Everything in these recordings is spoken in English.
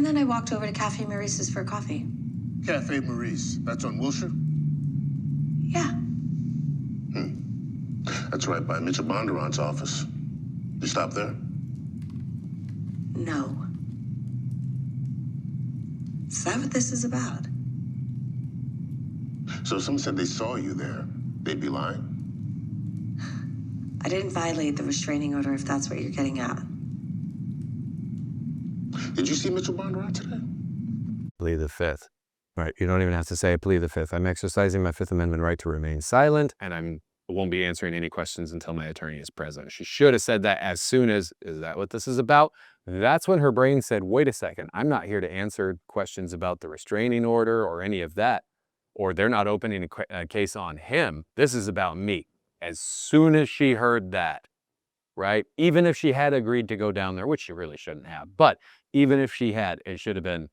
then I walked over to Cafe Maurice's for coffee. Cafe Maurice, that's on Wilshire? Yeah. That's right by Mitchell Bondurant's office. You stop there? No. Is that what this is about? So if someone said they saw you there, they'd be lying? I didn't violate the restraining order, if that's what you're getting at. Did you see Mitchell Bondurant today? Plead the fifth. Right, you don't even have to say plead the fifth. I'm exercising my Fifth Amendment right to remain silent, and I won't be answering any questions until my attorney is present. She should have said that as soon as, is that what this is about? That's when her brain said, wait a second, I'm not here to answer questions about the restraining order or any of that, or they're not opening a case on him. This is about me. As soon as she heard that, right? Even if she had agreed to go down there, which she really shouldn't have, but even if she had, it should have been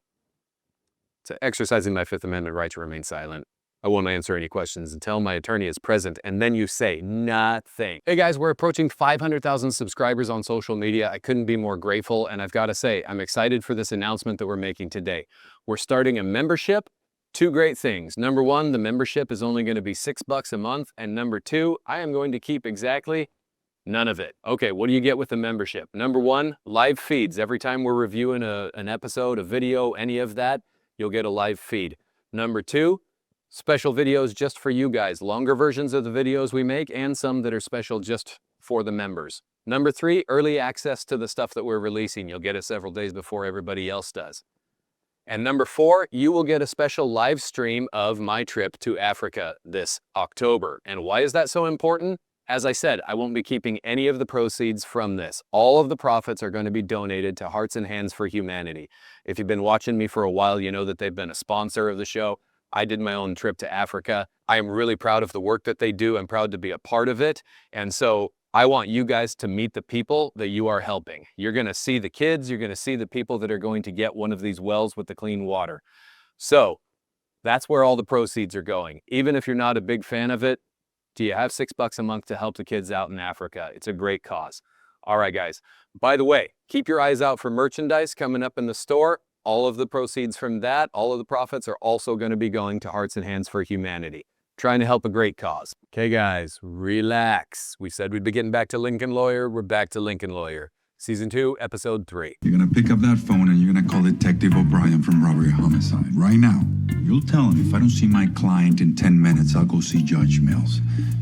to exercising my Fifth Amendment right to remain silent. I won't answer any questions until my attorney is present, and then you say nothing. Hey guys, we're approaching 500,000 subscribers on social media. I couldn't be more grateful, and I've got to say, I'm excited for this announcement that we're making today. We're starting a membership. Two great things. Number one, the membership is only going to be $6 a month, and number two, I am going to keep exactly none of it. Okay, what do you get with the membership? Number one, live feeds. Every time we're reviewing an episode, a video, any of that, you'll get a live feed. Number two, special videos just for you guys. Longer versions of the videos we make and some that are special just for the members. Number three, early access to the stuff that we're releasing. You'll get it several days before everybody else does. And number four, you will get a special live stream of my trip to Africa this October. And why is that so important? As I said, I won't be keeping any of the proceeds from this. All of the profits are going to be donated to Hearts and Hands for Humanity. If you've been watching me for a while, you know that they've been a sponsor of the show. I did my own trip to Africa. I am really proud of the work that they do. I'm proud to be a part of it. And so I want you guys to meet the people that you are helping. You're going to see the kids. You're going to see the people that are going to get one of these wells with the clean water. So that's where all the proceeds are going. Even if you're not a big fan of it, do you have $6 a month to help the kids out in Africa? It's a great cause. All right, guys. By the way, keep your eyes out for merchandise coming up in the store. All of the proceeds from that, all of the profits are also going to be going to Hearts and Hands for Humanity. Trying to help a great cause. Okay, guys, relax. We said we'd be getting back to Lincoln Lawyer. We're back to Lincoln Lawyer. Season 2, Episode 3. You're gonna pick up that phone and you're gonna call Detective O'Brien from Robbery Homicide. Right now. You'll tell him if I don't see my client in 10 minutes, I'll go see Judge Mills.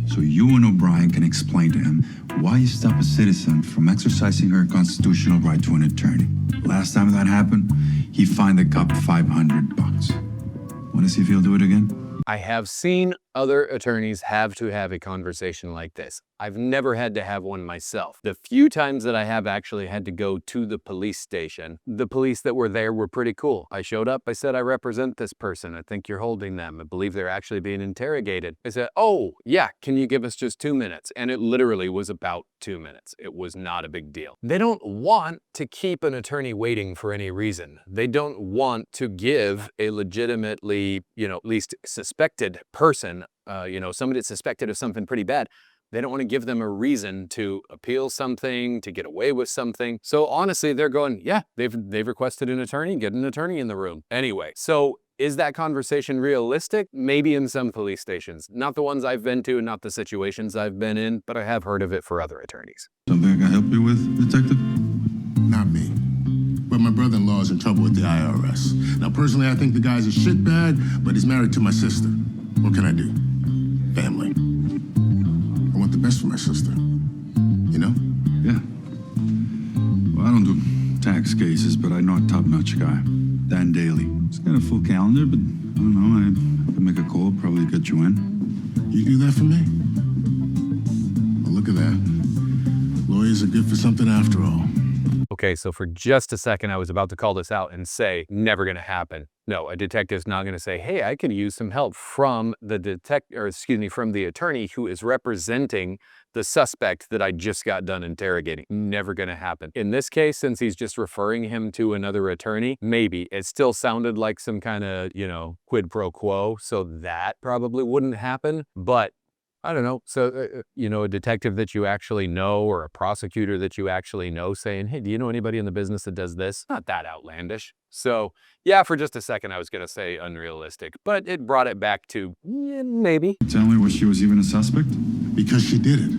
So you and O'Brien can explain to him why you stop a citizen from exercising her constitutional right to an attorney. Last time that happened, he fined the cop $500. Wanna see if he'll do it again? I have seen other attorneys have to have a conversation like this. I've never had to have one myself. The few times that I have actually had to go to the police station, the police that were there were pretty cool. I showed up, I said, I represent this person. I think you're holding them. I believe they're actually being interrogated. I said, oh, yeah, can you give us just 2 minutes? And it literally was about 2 minutes. It was not a big deal. They don't want to keep an attorney waiting for any reason. They don't want to give a legitimately, at least suspected person, somebody that's suspected of something pretty bad. They don't want to give them a reason to appeal something, to get away with something. So honestly, they're going, yeah, they've requested an attorney, get an attorney in the room. Anyway, so is that conversation realistic? Maybe in some police stations. Not the ones I've been to, not the situations I've been in, but I have heard of it for other attorneys. Something I can help you with, Detective? Not me. But my brother-in-law is in trouble with the IRS. Now, personally, I think the guy's a shitbag, but he's married to my sister. What can I do? Family. I want the best for my sister. You know? Yeah. Well, I don't do tax cases, but I know a top-notch guy. Dan Daly. He's got a full calendar, but I don't know, I can make a call, probably get you in. You do that for me? Well, look at that. Lawyers are good for something after all. Okay, so for just a second, I was about to call this out and say, never going to happen. No, a detective's not going to say, hey, I could use some help from from the attorney who is representing the suspect that I just got done interrogating. Never going to happen. In this case, since he's just referring him to another attorney, maybe. It still sounded like some kind of, quid pro quo, so that probably wouldn't happen. But I don't know. So, a detective that you actually know or a prosecutor that you actually know saying, hey, do you know anybody in the business that does this? Not that outlandish. So, yeah, for just a second, I was going to say unrealistic, but it brought it back to maybe. Tell me, was she even a suspect? Because she did it.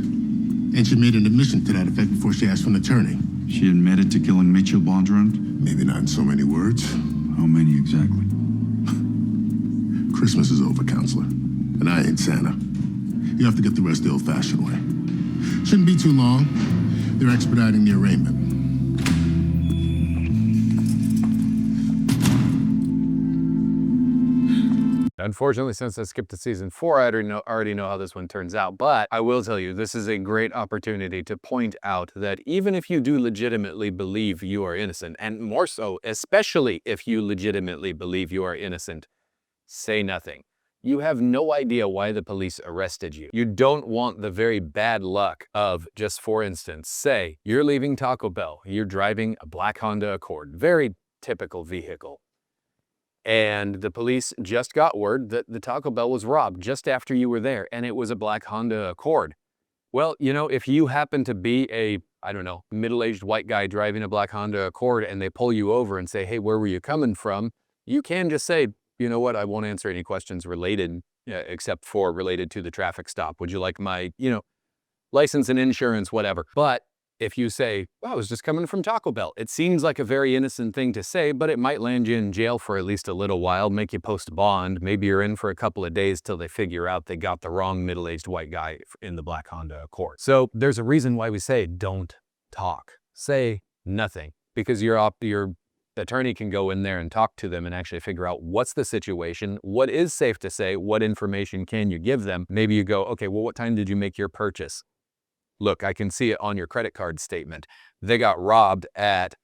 And she made an admission to that effect before she asked for an attorney. She admitted to killing Mitchell Bondurant? Maybe not in so many words. How many exactly? Christmas is over, counselor. And I ain't Santa. You have to get the rest the old-fashioned way. Shouldn't be too long. They're expediting the arraignment. Unfortunately, since I skipped to season 4, I already know how this one turns out. But I will tell you, this is a great opportunity to point out that even if you do legitimately believe you are innocent, and more so, especially if you legitimately believe you are innocent, say nothing. You have no idea why the police arrested you. You don't want the very bad luck of, just for instance, say you're leaving Taco Bell, you're driving a black Honda Accord, very typical vehicle. And the police just got word that the Taco Bell was robbed just after you were there, and it was a black Honda Accord. Well, if you happen to be a, I don't know, middle-aged white guy driving a black Honda Accord and they pull you over and say, hey, where were you coming from? You can just say, you know what, I won't answer any questions related, except for related to the traffic stop. Would you like my, license and insurance, whatever. But if you say, well, I was just coming from Taco Bell, it seems like a very innocent thing to say, but it might land you in jail for at least a little while, make you post bond. Maybe you're in for a couple of days till they figure out they got the wrong middle-aged white guy in the black Honda Accord. So there's a reason why we say don't talk. Say nothing, because your attorney can go in there and talk to them and actually figure out what's the situation, what is safe to say, what information can you give them. Maybe you go, okay, well, what time did you make your purchase? Look, I can see it on your credit card statement. They got robbed at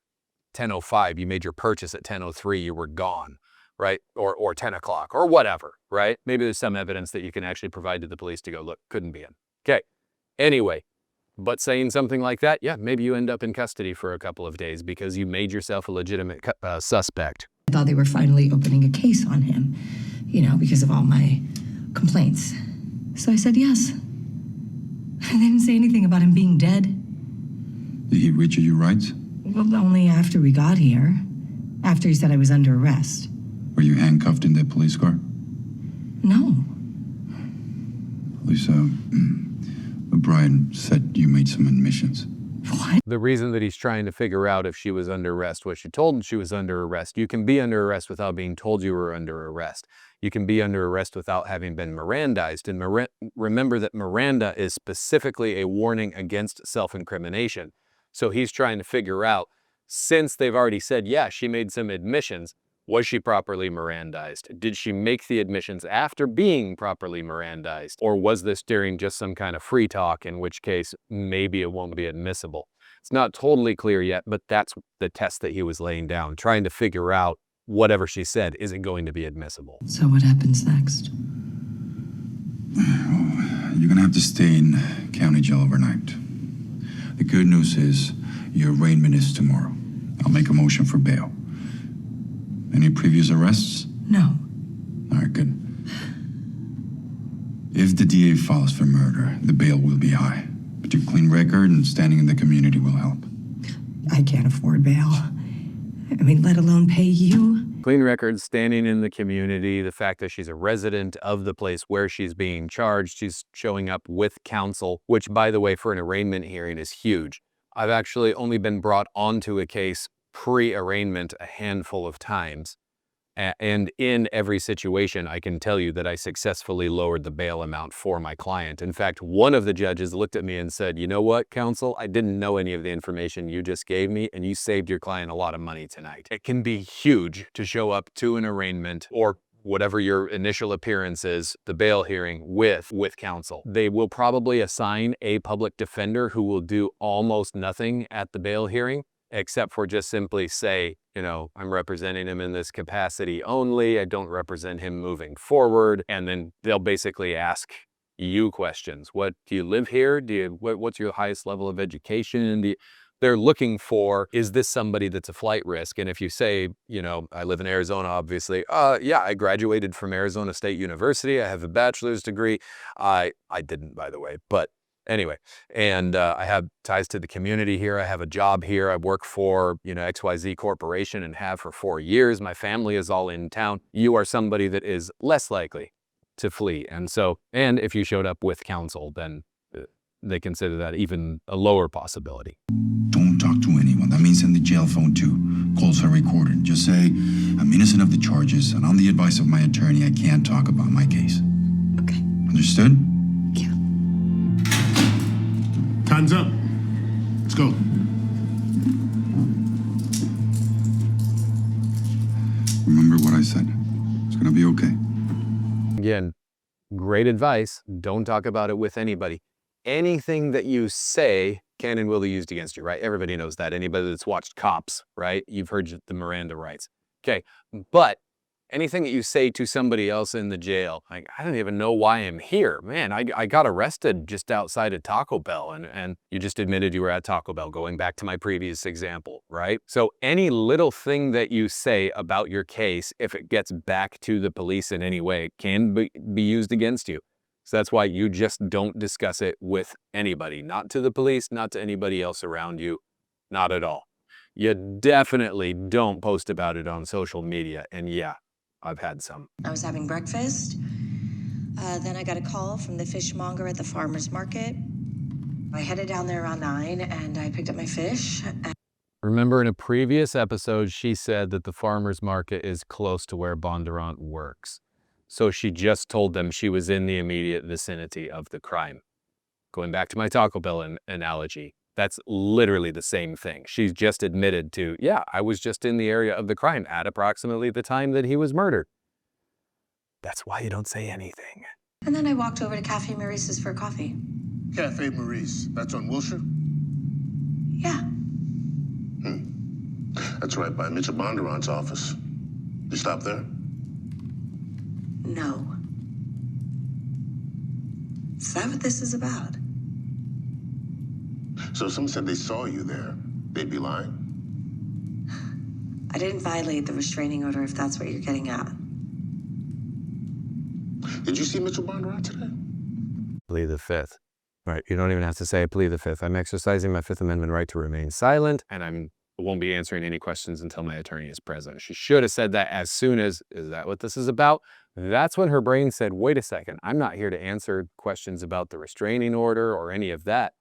10:05. You made your purchase at 10:03. You were gone, right? Or 10 o'clock or whatever, right? Maybe there's some evidence that you can actually provide to the police to go, look, couldn't be in. Okay. Anyway, but saying something like that, yeah, maybe you end up in custody for a couple of days because you made yourself a legitimate suspect. I thought they were finally opening a case on him, because of all my complaints. So I said yes. They didn't say anything about him being dead. Did he read you your rights? Well, only after we got here. After he said I was under arrest. Were you handcuffed in that police car? No. Lisa, O'Brien said you made some admissions. What? The reason that he's trying to figure out if she was under arrest was she told him she was under arrest. You can be under arrest without being told you were under arrest. You can be under arrest without having been Mirandized. And remember that Miranda is specifically a warning against self-incrimination. So he's trying to figure out, since they've already said, yeah, she made some admissions, was she properly Mirandized? Did she make the admissions after being properly Mirandized? Or was this during just some kind of free talk, in which case maybe it won't be admissible? It's not totally clear yet, but that's the test that he was laying down, trying to figure out whatever she said, is it going to be admissible? So what happens next? You're gonna have to stay in county jail overnight. The good news is your arraignment is tomorrow. I'll make a motion for bail. Any previous arrests? No. All right, good. If the DA files for murder, the bail will be high. But your clean record and standing in the community will help. I can't afford bail. Let alone pay you. Clean record, standing in the community, the fact that she's a resident of the place where she's being charged, she's showing up with counsel, which, by the way, for an arraignment hearing is huge. I've actually only been brought onto a case pre-arraignment a handful of times. And in every situation, I can tell you that I successfully lowered the bail amount for my client. In fact, one of the judges looked at me and said, you know what, counsel, I didn't know any of the information you just gave me, and you saved your client a lot of money tonight. It can be huge to show up to an arraignment or whatever your initial appearance is, the bail hearing with counsel. They will probably assign a public defender who will do almost nothing at the bail hearing, except for just simply say, I'm representing him in this capacity only. I don't represent him moving forward. And then they'll basically ask you questions. What, do you live here? What's your highest level of education? they're looking for, is this somebody that's a flight risk? And if you say, you know, I live in Arizona, obviously, yeah, I graduated from Arizona State University. I have a bachelor's degree. I didn't, by the way, but anyway, and I have ties to the community here. I have a job here. I work for, you know, XYZ Corporation and have for 4 years. My family is all in town. You are somebody that is less likely to flee. And so, and if you showed up with counsel, then they consider that even a lower possibility. Don't talk to anyone. That means send the jail phone too. Calls are recorded. Just say, I'm innocent of the charges, and on the advice of my attorney, I can't talk about my case. Okay. Understood? Yeah. Time's up. Let's go. Remember what I said. It's gonna be okay. Again, great advice. Don't talk about it with anybody. Anything that you say can and will be used against you, right? Everybody knows that. Anybody that's watched Cops, right? You've heard the Miranda rights. Okay, but anything that you say to somebody else in the jail, like, I don't even know why I'm here. Man, I got arrested just outside of Taco Bell, and you just admitted you were at Taco Bell, going back to my previous example, right? So any little thing that you say about your case, if it gets back to the police in any way, can be used against you. So that's why you just don't discuss it with anybody, not to the police, not to anybody else around you, not at all. You definitely don't post about it on social media, and yeah, I've had some. I was having breakfast. Then I got a call from the fishmonger at the farmer's market. I headed down there around 9 and I picked up my fish. Remember in a previous episode, she said that the farmer's market is close to where Bondurant works. So she just told them she was in the immediate vicinity of the crime. Going back to my Taco Bell analogy, that's literally the same thing. She's just admitted to, yeah, I was just in the area of the crime at approximately the time that he was murdered. That's why you don't say anything. And then I walked over to Cafe Maurice's for coffee. Cafe Maurice. That's on Wilshire? Yeah. That's right by Mitchell Bondurant's office. You stop there? No. Is that what this is about? So if someone said they saw you there, they'd be lying? I didn't violate the restraining order, if that's what you're getting at. Did you see Mitchell Bondurant today? Plead the Fifth. Right, you don't even have to say plead the Fifth. I'm exercising my Fifth Amendment right to remain silent, and I won't be answering any questions until my attorney is present. She should have said that as soon as, is that what this is about? That's when her brain said, wait a second, I'm not here to answer questions about the restraining order or any of that,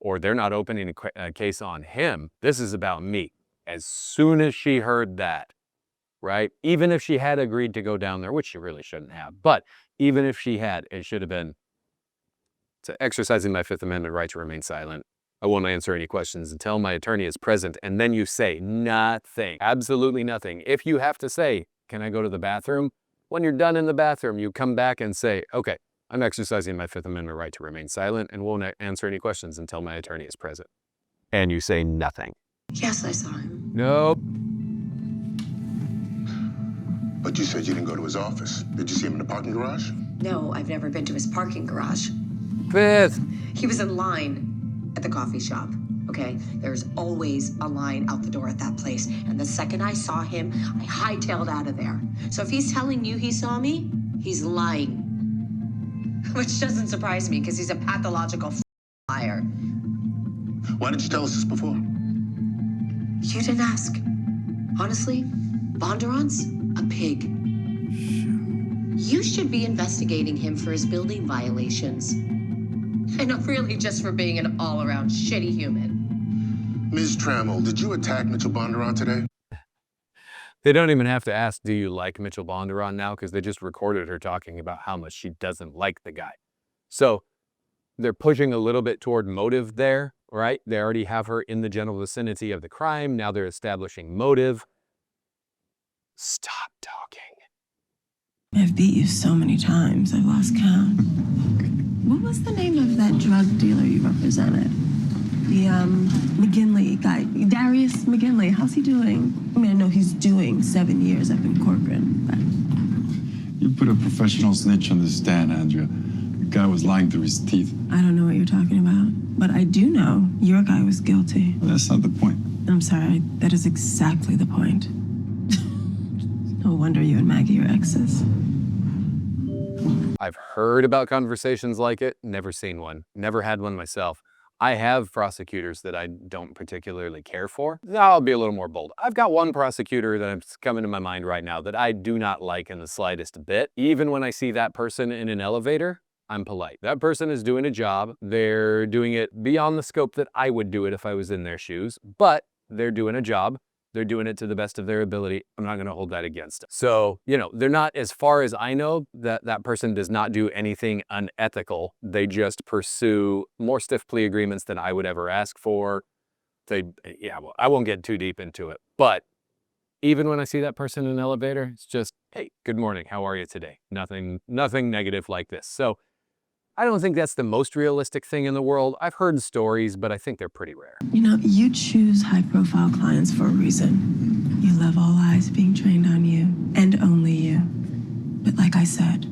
or they're not opening a case on him. This is about me. As soon as she heard that, right? Even if she had agreed to go down there, which she really shouldn't have, but even if she had, it should have been to exercising my Fifth Amendment right to remain silent. I won't answer any questions until my attorney is present. And then you say nothing, absolutely nothing. If you have to say, can I go to the bathroom? When you're done in the bathroom, you come back and say, okay, I'm exercising my Fifth Amendment right to remain silent and won't answer any questions until my attorney is present. And you say nothing. Yes, I saw him. Nope. But you said you didn't go to his office. Did you see him in the parking garage? No, I've never been to his parking garage. Fifth. He was in line at the coffee shop, okay? There's always a line out the door at that place. And the second I saw him, I hightailed out of there. So if he's telling you he saw me, he's lying. Which doesn't surprise me, because he's a pathological liar. Why didn't you tell us this before? You didn't ask. Honestly, Bondurant's a pig. You should be investigating him for his building violations. And really just for being an all-around shitty human. Ms. Trammell, did you attack Mitchell Bondurant today? They don't even have to ask, do you like Mitchell Bondurant now? Because they just recorded her talking about how much she doesn't like the guy. So they're pushing a little bit toward motive there, right? They already have her in the general vicinity of the crime. Now they're establishing motive. Stop talking. I've beat you so many times, I've lost count. What was the name of that drug dealer you represented? The McGinley guy, Darius McGinley. How's he doing? I mean, I know he's doing 7 years up in Corcoran, but... You put a professional snitch on the stand, Andrea. The guy was lying through his teeth. I don't know what you're talking about, but I do know your guy was guilty. Well, that's not the point. I'm sorry, that is exactly the point. No wonder you and Maggie are exes. I've heard about conversations like it, never seen one, never had one myself. I have prosecutors that I don't particularly care for. I'll be a little more bold. I've got one prosecutor that's coming to my mind right now that I do not like in the slightest bit. Even when I see that person in an elevator, I'm polite. That person is doing a job. They're doing it beyond the scope that I would do it if I was in their shoes, but they're doing a job. They're doing it to the best of their ability. I'm not going to hold that against them. So, you know, they're not, as far as I know, that person does not do anything unethical. They just pursue more stiff plea agreements than I would ever ask for. Well, I won't get too deep into it. But even when I see that person in an elevator, it's just, hey, good morning. How are you today? Nothing negative like this. So I don't think that's the most realistic thing in the world. I've heard stories, but I think they're pretty rare. You know, you choose high-profile clients for a reason. You love all eyes being trained on you, and only you. But like I said,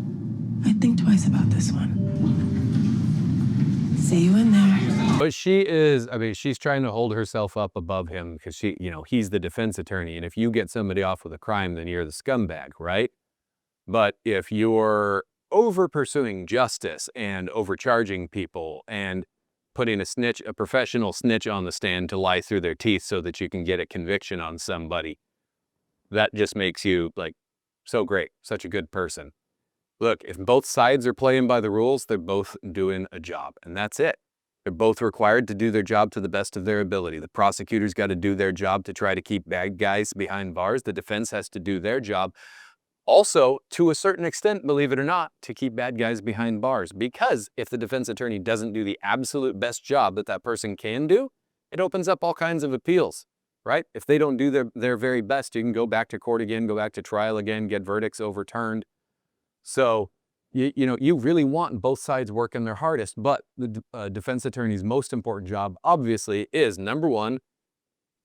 I'd think twice about this one. See you in there. But she is, I mean, she's trying to hold herself up above him because she, you know, he's the defense attorney. And if you get somebody off with a crime, then you're the scumbag, right? But if you're over pursuing justice and overcharging people and putting a professional snitch on the stand to lie through their teeth so that you can get a conviction on somebody, that just makes you like so great, such a good person. Look, if both sides are playing by the rules, they're both doing a job, and that's it. They're both required to do their job to the best of their ability. The prosecutor's got to do their job to try to keep bad guys behind bars. The defense has to do their job also, to a certain extent, believe it or not, to keep bad guys behind bars. Because if the defense attorney doesn't do the absolute best job that person can do, it opens up all kinds of appeals, right? If they don't do their very best, you can go back to court again, go back to trial again, get verdicts overturned. So, you know, you really want both sides working their hardest, but the defense attorney's most important job, obviously, is number one,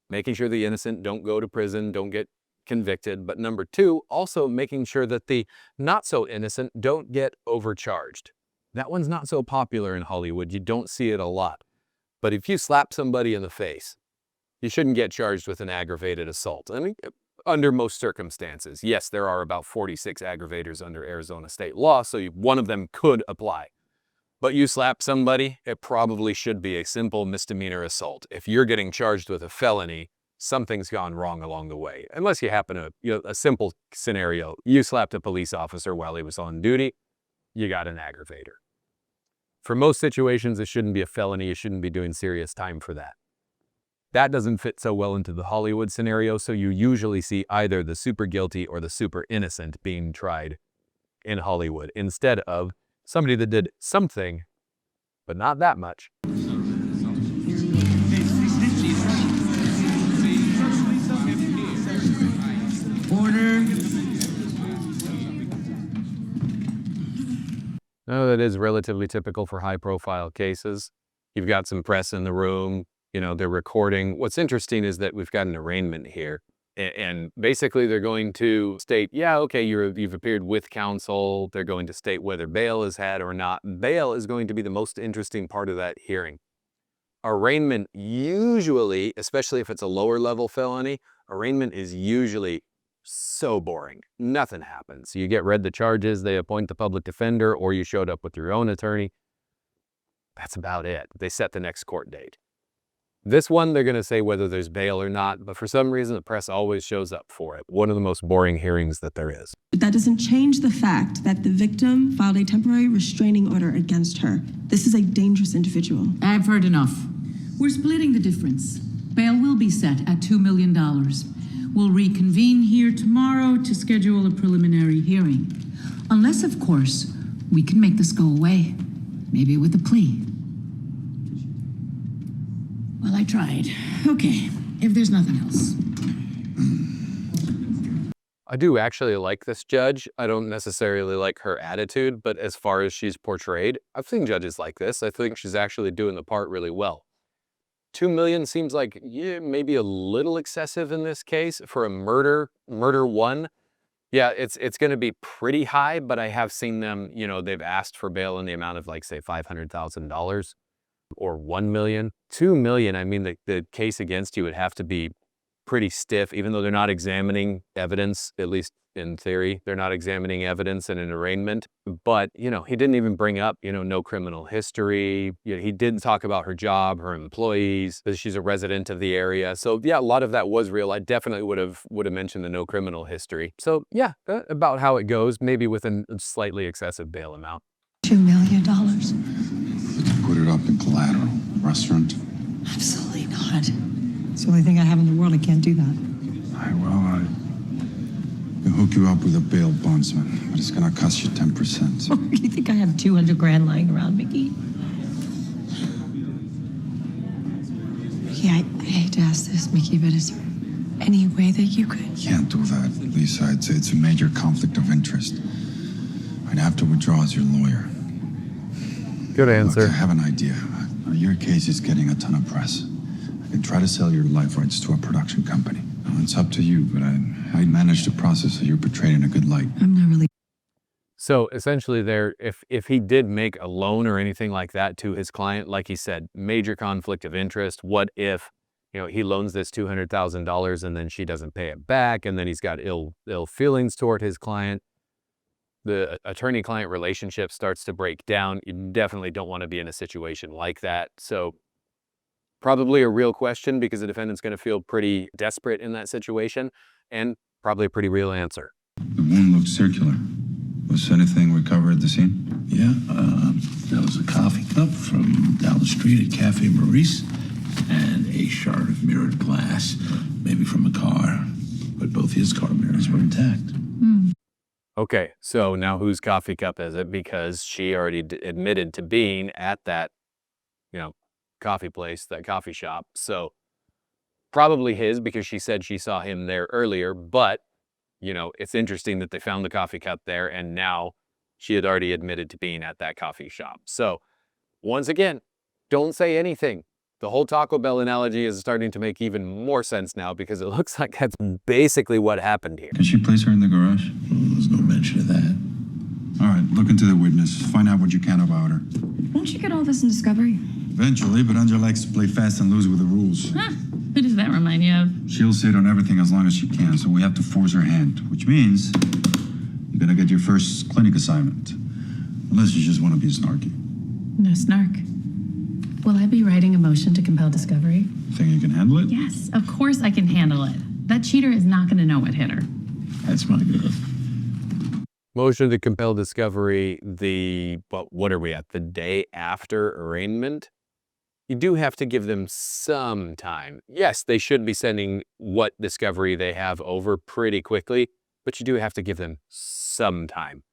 making sure the innocent don't go to prison, don't get convicted, but number two, also making sure that the not so innocent don't get overcharged. That one's not so popular in Hollywood. You don't see it a lot. But if you slap somebody in the face, you shouldn't get charged with an aggravated assault. I mean, under most circumstances. Yes, there are about 46 aggravators under Arizona state law, so one of them could apply. But you slap somebody, it probably should be a simple misdemeanor assault. If you're getting charged with a felony, something's gone wrong along the way. Unless you happen to, you know, a simple scenario, you slapped a police officer while he was on duty, you got an aggravator. For most situations, it shouldn't be a felony. You shouldn't be doing serious time for that. That doesn't fit so well into the Hollywood scenario, so you usually see either the super guilty or the super innocent being tried in Hollywood, instead of somebody that did something, but not that much. Order. No, that is relatively typical for high-profile cases. You've got some press in the room, you know, they're recording. What's interesting is that we've got an arraignment here. And basically they're going to state, yeah, okay, you've appeared with counsel. They're going to state whether bail is had or not. Bail is going to be the most interesting part of that hearing. Arraignment usually, especially if it's a lower level felony, arraignment is usually so boring. Nothing happens. You get read the charges, they appoint the public defender, or you showed up with your own attorney. That's about it. They set the next court date. This one, they're going to say whether there's bail or not, but for some reason, the press always shows up for it. One of the most boring hearings that there is. But that doesn't change the fact that the victim filed a temporary restraining order against her. This is a dangerous individual. I've heard enough. We're splitting the difference. Bail will be set at $2 million. We'll reconvene here tomorrow to schedule a preliminary hearing. Unless, of course, we can make this go away. Maybe with a plea. Well, I tried. Okay, if there's nothing else. I do actually like this judge. I don't necessarily like her attitude, but as far as she's portrayed, I've seen judges like this. I think she's actually doing the part really well. $2 million seems like maybe a little excessive in this case for a murder one. Yeah, it's going to be pretty high, but I have seen them, they've asked for bail in the amount of like, say, $500,000 or 1 million. 2 million, I mean, the case against you would have to be pretty stiff, even though they're not examining evidence, at least in theory, they're not examining evidence in an arraignment. But, he didn't even bring up, no criminal history. He didn't talk about her job, her employees, that she's a resident of the area. So yeah, a lot of that was real. I definitely would have mentioned the no criminal history. So yeah, about how it goes, maybe with a slightly excessive bail amount. $2 million. You can put it up in collateral. Restaurant. Absolutely not. It's the only thing I have in the world. I can't do that. All right, well, I can hook you up with a bail bondsman, but it's gonna cost you 10%. You think I have 200 grand lying around, Mickey? Yeah, I hate to ask this, Mickey, but is there any way that you could? Can't do that, Lisa. It's a major conflict of interest. I'd have to withdraw as your lawyer. Good answer. Look, I have an idea. Your case is getting a ton of press. I can try to sell your life rights to a production company. It's up to you, but I managed to process so you're portrayed in a good light. I'm not really. So essentially if he did make a loan or anything like that to his client, like he said, major conflict of interest. What if, he loans this $200,000 and then she doesn't pay it back, and then he's got ill feelings toward his client. The attorney-client relationship starts to break down. You definitely don't want to be in a situation like that. So probably a real question, because the defendant's going to feel pretty desperate in that situation, and probably a pretty real answer. The wound looked circular. Was anything recovered at the scene? Yeah, there was a coffee cup from down the street at Cafe Maurice and a shard of mirrored glass, maybe from a car, but both his car mirrors were intact. Okay, so now whose coffee cup is it? Because she already admitted to being at that, coffee place, that coffee shop. So probably his, because she said she saw him there earlier. But, it's interesting that they found the coffee cup there, and now she had already admitted to being at that coffee shop. So once again, don't say anything. The whole Taco Bell analogy is starting to make even more sense now, because it looks like that's basically what happened here. Did she place her in the garage? There's no mention of that. All right, look into the witness. Find out what you can about her. Won't you get all this in discovery? Eventually, but Anja likes to play fast and loose with the rules. Huh. Who does that remind you of? She'll sit on everything as long as she can, so we have to force her hand, which means you're gonna get your first clinic assignment. Unless you just want to be snarky. No snark. Will I be writing a motion to compel discovery? Think you can handle it? Yes, of course I can handle it. That cheater is not going to know what hit her. That's my girl. Motion to compel discovery, what are we at? The day after arraignment? You do have to give them some time. Yes, they should be sending what discovery they have over pretty quickly, but you do have to give them some time.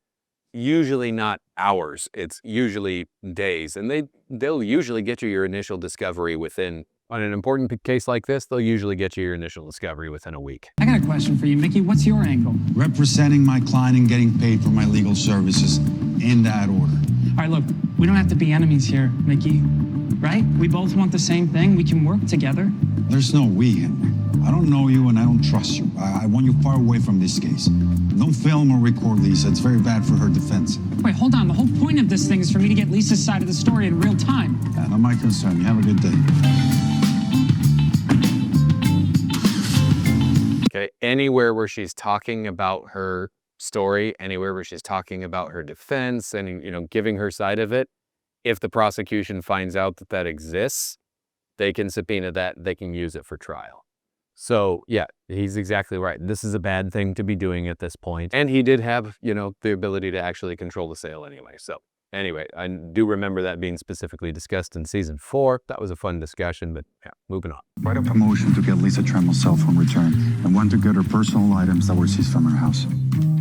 Usually not hours, it's usually days, and they'll usually get you your initial discovery within, on an important case like this, they'll usually get you your initial discovery within a week. I got a question for you, Mickey. What's your angle? Representing my client and getting paid for my legal services in that order. All right, look, we don't have to be enemies here, Mickey, right? We both want the same thing. We can work together. There's no we, Henry. I don't know you and I don't trust you. I want you far away from this case. Don't film or record Lisa. It's very bad for her defense. Wait, hold on. The whole point of this thing is for me to get Lisa's side of the story in real time. Yeah, not my concern. You have a good day. Okay, anywhere where she's talking about her story, anywhere where she's talking about her defense and, giving her side of it, if the prosecution finds out that that exists, they can subpoena that, they can use it for trial. So yeah, he's exactly right. This is a bad thing to be doing at this point. And he did have, the ability to actually control the sale anyway. So anyway, I do remember that being specifically discussed in season 4. That was a fun discussion, but yeah, moving on. Write up a motion to get Lisa Tremmel's cell phone returned and one to get her personal items that were seized from her house.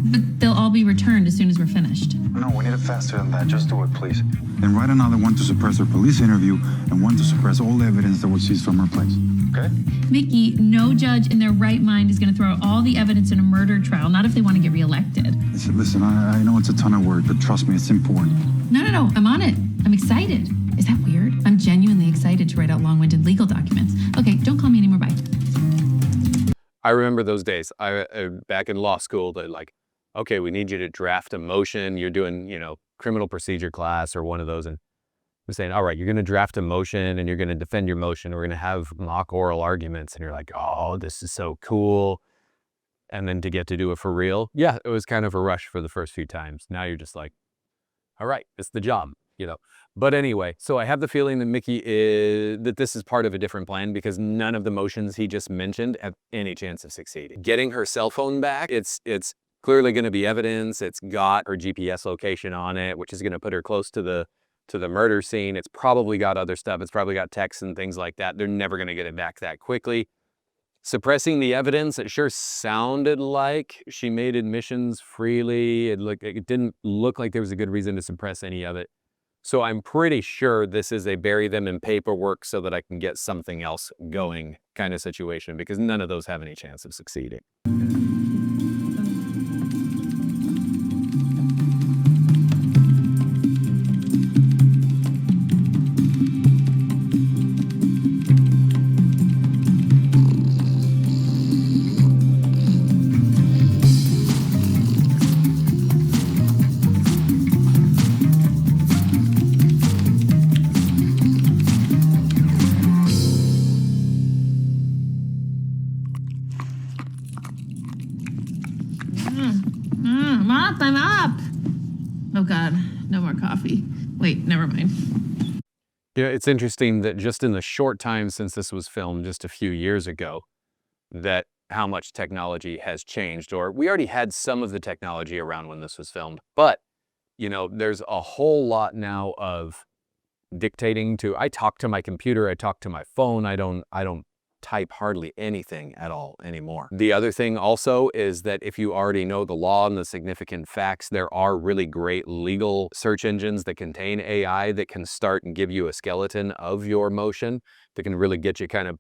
But they'll all be returned as soon as we're finished. No, we need it faster than that. Just do it, please. Then write another one to suppress her police interview and one to suppress all evidence that was seized from her place. Okay? Mickey, no judge in their right mind is going to throw out all the evidence in a murder trial, not if they want to get reelected. Listen, I know it's a ton of work, but trust me, it's important. No, I'm on it. I'm excited. Is that weird? I'm genuinely excited to write out long-winded legal documents. Okay, don't call me anymore, bye. I remember those days. I back in law school, okay, we need you to draft a motion. You're doing, criminal procedure class or one of those. And we're saying, all right, you're going to draft a motion and you're going to defend your motion. We're going to have mock oral arguments. And you're like, oh, this is so cool. And then to get to do it for real. Yeah, it was kind of a rush for the first few times. Now you're just like, all right, it's the job, But anyway, so I have the feeling that this is part of a different plan because none of the motions he just mentioned have any chance of succeeding. Getting her cell phone back, it's clearly going to be evidence. It's got her GPS location on it, which is going to put her close to the murder scene. It's probably got other stuff. It's probably got texts and things like that. They're never going to get it back that quickly. Suppressing the evidence, it sure sounded like she made admissions freely. It didn't look like there was a good reason to suppress any of it. So I'm pretty sure this is a bury them in paperwork so that I can get something else going kind of situation because none of those have any chance of succeeding. I'm up. Oh God, no more coffee. Wait, never mind. Yeah, it's interesting that just in the short time since this was filmed, just a few years ago, that how much technology has changed. Or we already had some of the technology around when this was filmed, but there's a whole lot now of dictating to. I talk to my computer, I talk to my phone. I don't type hardly anything at all anymore. The other thing also is that if you already know the law and the significant facts, there are really great legal search engines that contain AI that can start and give you a skeleton of your motion that can really get you kind of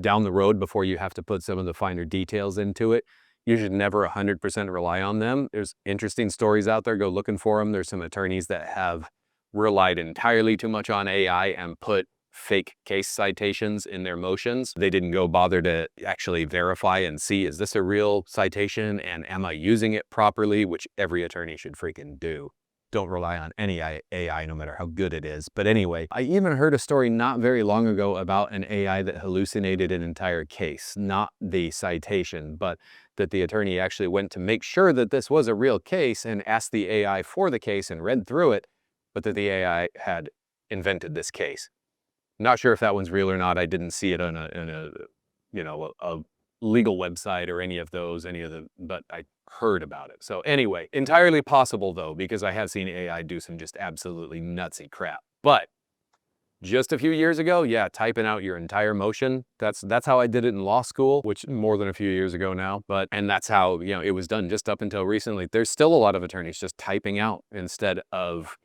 down the road before you have to put some of the finer details into it. You should never 100% rely on them. There's interesting stories out there. Go looking for them. There's some attorneys that have relied entirely too much on AI and put fake case citations in their motions. They didn't go bother to actually verify and see, is this a real citation and am I using it properly, which every attorney should freaking do. Don't rely on any AI, no matter how good it is. But anyway, I even heard a story not very long ago about an AI that hallucinated an entire case, not the citation, but that the attorney actually went to make sure that this was a real case and asked the AI for the case and read through it, but that the AI had invented this case. Not sure if that one's real or not. I didn't see it on a legal website or any of those, but I heard about it. So anyway, entirely possible though, because I have seen AI do some just absolutely nutsy crap. But just a few years ago, yeah, typing out your entire motion, that's how I did it in law school, which more than a few years ago now. And that's how, it was done just up until recently. There's still a lot of attorneys just typing out instead of,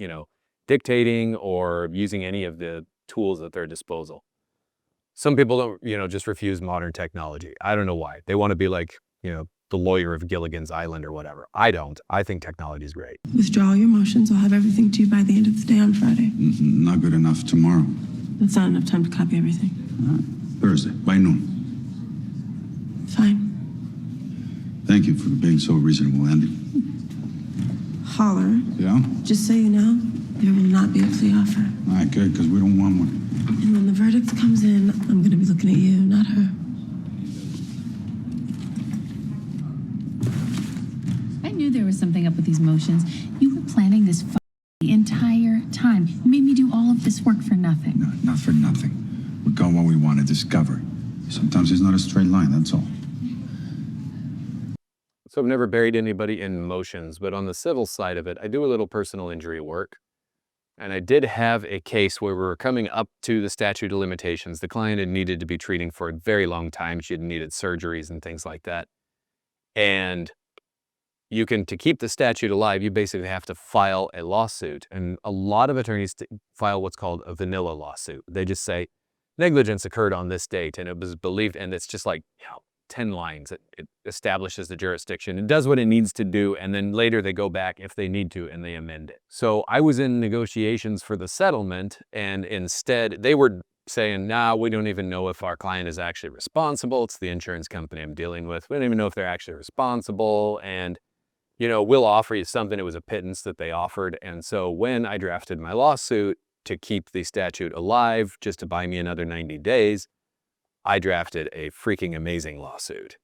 dictating or using any of the tools at their disposal. Some people don't, just refuse modern technology. I don't know why. They want to be like, the lawyer of Gilligan's Island or whatever. I don't. I think technology is great. Withdraw your motions. I'll have everything to you by the end of the day on Friday. Not good enough tomorrow. That's not enough time to copy everything. Thursday, by noon. Fine. Thank you for being so reasonable, Andy. Holler. Yeah? Just so you know, there will not be a plea offer. All right, good, because we don't want one. And when the verdict comes in, I'm going to be looking at you, not her. I knew there was something up with these motions. You were planning this the entire time. You made me do all of this work for nothing. No, not for nothing. We got what we want to discover. Sometimes it's not a straight line, that's all. So I've never buried anybody in motions, but on the civil side of it, I do a little personal injury work. And I did have a case where we were coming up to the statute of limitations. The client had needed to be treating for a very long time. She had needed surgeries and things like that. And to keep the statute alive, you basically have to file a lawsuit. And a lot of attorneys file what's called a vanilla lawsuit. They just say, negligence occurred on this date and it was believed, and it's just like, 10 lines. It establishes the jurisdiction. It does what it needs to do, and then later they go back if they need to and they amend it. So I was in negotiations for the settlement, and instead they were saying, nah, we don't even know if our client is actually responsible. It's the insurance company I'm dealing with. We don't even know if they're actually responsible. And we'll offer you something. It was a pittance that they offered. And so when I drafted my lawsuit to keep the statute alive, just to buy me another 90 days, I drafted a freaking amazing lawsuit.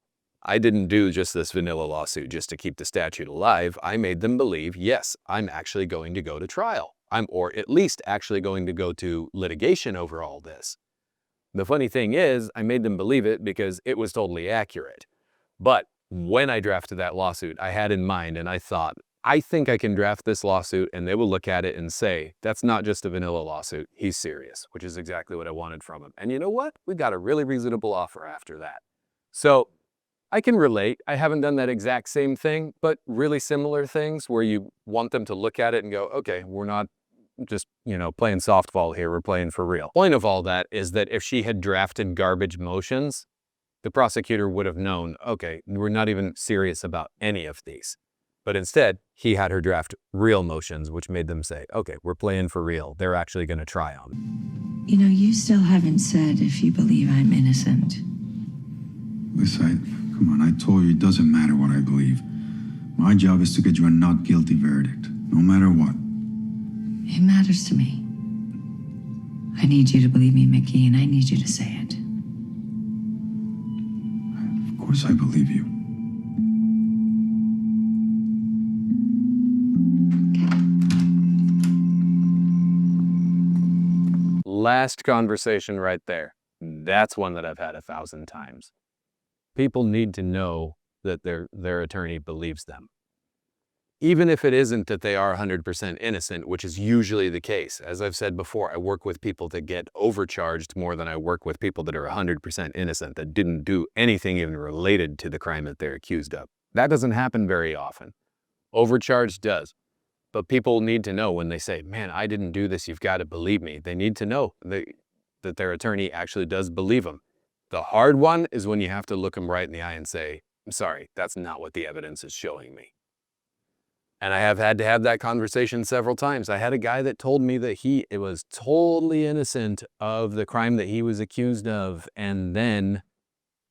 I didn't do just this vanilla lawsuit just to keep the statute alive. I made them believe, yes, I'm actually going to go to trial. Or at least actually going to go to litigation over all this. The funny thing is, I made them believe it because it was totally accurate. But when I drafted that lawsuit, I had in mind and I thought, I think I can draft this lawsuit and they will look at it and say, that's not just a vanilla lawsuit, he's serious, which is exactly what I wanted from him. And you know what? We got a really reasonable offer after that. So I can relate. I haven't done that exact same thing, but really similar things where you want them to look at it and go, okay, we're not just, playing softball here, we're playing for real. Point of all that is that if she had drafted garbage motions, the prosecutor would have known, okay, we're not even serious about any of these. But instead, he had her draft real motions, which made them say, okay, we're playing for real. They're actually going to try on me. You still haven't said if you believe I'm innocent. Listen, come on, I told you it doesn't matter what I believe. My job is to get you a not guilty verdict, no matter what. It matters to me. I need you to believe me, Mickey, and I need you to say it. Of course I believe you. Last conversation right there. That's one that I've had 1,000 times. People need to know that their attorney believes them. Even if it isn't that they are 100% innocent, which is usually the case. As I've said before, I work with people that get overcharged more than I work with people that are 100% innocent, that didn't do anything even related to the crime that they're accused of. That doesn't happen very often. Overcharged does. But people need to know when they say, man, I didn't do this, you've got to believe me. They need to know that their attorney actually does believe them. The hard one is when you have to look them right in the eye and say, I'm sorry, that's not what the evidence is showing me. And I have had to have that conversation several times. I had a guy that told me that he was totally innocent of the crime that he was accused of. And then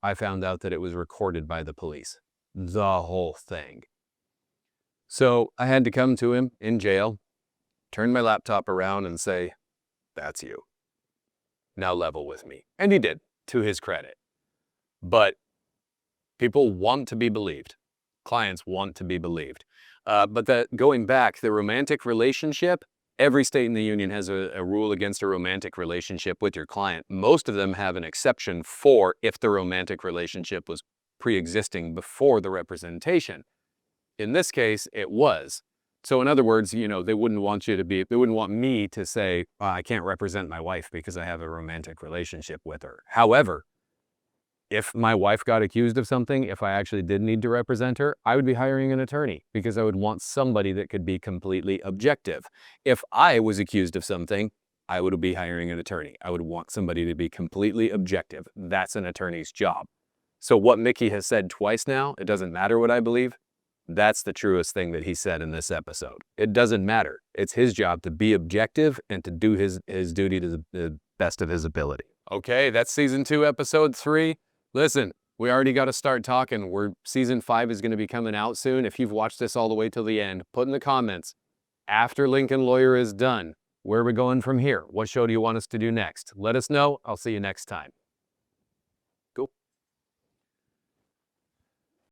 I found out that it was recorded by the police. The whole thing. So I had to come to him in jail, turn my laptop around and say, that's you. Now level with me. And he did, to his credit. But people want to be believed. Clients want to be believed. But going back, the romantic relationship, every state in the union has a rule against a romantic relationship with your client. Most of them have an exception for if the romantic relationship was pre-existing before the representation. In this case, it was. So in other words, they wouldn't want me to say, I can't represent my wife because I have a romantic relationship with her. However, if my wife got accused of something, if I actually did need to represent her, I would be hiring an attorney because I would want somebody that could be completely objective. If I was accused of something, I would be hiring an attorney. I would want somebody to be completely objective. That's an attorney's job. So what Mickey has said twice now, it doesn't matter what I believe. That's the truest thing that he said in this episode. It doesn't matter. It's his job to be objective and to do his duty to the best of his ability. Okay, that's season 2, episode 3. Listen, we already got to start talking. Season 5 is going to be coming out soon. If you've watched this all the way till the end, put in the comments, after Lincoln Lawyer is done, where are we going from here? What show do you want us to do next? Let us know. I'll see you next time.